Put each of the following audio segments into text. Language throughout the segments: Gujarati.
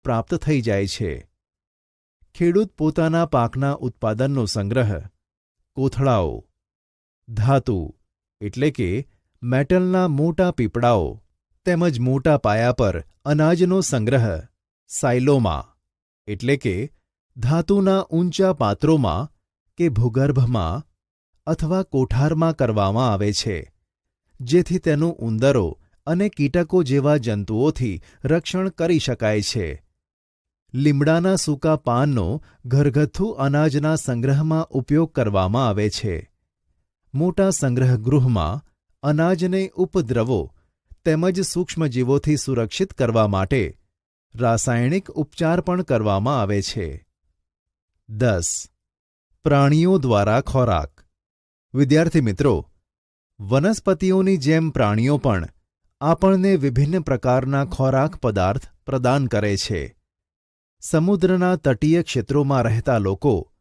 પ્રાપ્ત થઈ જાય છે. ખેડૂત પોતાના પાકના ઉત્પાદનનો સંગ્રહ કોથળાઓ, ધાતુ એટલે કે મેટલના મોટા પીપળાઓ તેમજ મોટા પાયા પર અનાજનો સંગ્રહ સાયલોમાં એટલે કે ધાતુના ઊંચા પાત્રોમાં કે ભૂગર્ભમાં અથવા કોઠારમાં કરવામાં આવે છે, જેથી તેનું ઉંદરો અને કીટકો જેવા જંતુઓથી રક્ષણ કરી શકાય છે. લીમડાના સૂકા પાનનો ઘરગથ્થુ અનાજના સંગ્રહમાં ઉપયોગ કરવામાં આવે છે. મોટા સંગ્રહગૃહમાં અનાજને ઉપદ્રવો તેમજ સૂક્ષ્મજીવોથી સુરક્ષિત કરવા માટે રાસાયણિક ઉપચાર પણ કરવામાં આવે છે. 10. પ્રાણીઓ દ્વારા ખોરાક. વિદ્યાર્થી મિત્રો, વનસ્પતિઓની જેમ પ્રાણીઓ પણ આપણને વિભિન્ન પ્રકારના ખોરાક પદાર્થ પ્રદાન કરે છે. સમુદ્રના તટીય ક્ષેત્રોમાં રહેતા લોકો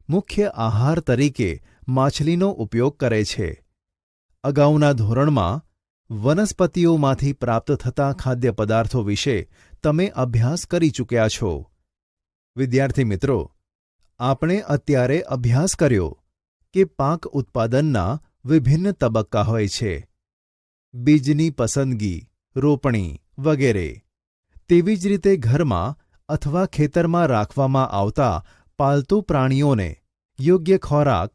મુખ્ય આહાર તરીકે માછલીનો ઉપયોગ કરે છે. અગાઉના ધોરણમાં વનસ્પતિઓમાંથી પ્રાપ્ત થતા ખાદ્ય પદાર્થો વિશે તમે અભ્યાસ કરી ચૂક્યા છો. વિદ્યાર્થી મિત્રો, આપણે અત્યારે અભ્યાસ કર્યો કે પાક ઉત્પાદનના વિભિન્ન તબક્કા હોય છે. બીજની પસંદગી, રોપણી વગેરે. તેવી જ રીતે ઘરમાં અથવા ખેતરમાં રાખવામાં આવતા પાલતુ પ્રાણીઓને યોગ્ય ખોરાક,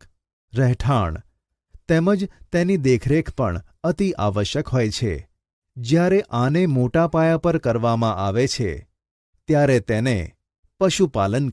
રહેઠાણ તેમજ તેની દેખરેખ પણ અતિ આવશ્યક હોય છે. જ્યારે આને મોટા પાયા પર કરવામાં આવે છે ત્યારે તેને પશુપાલન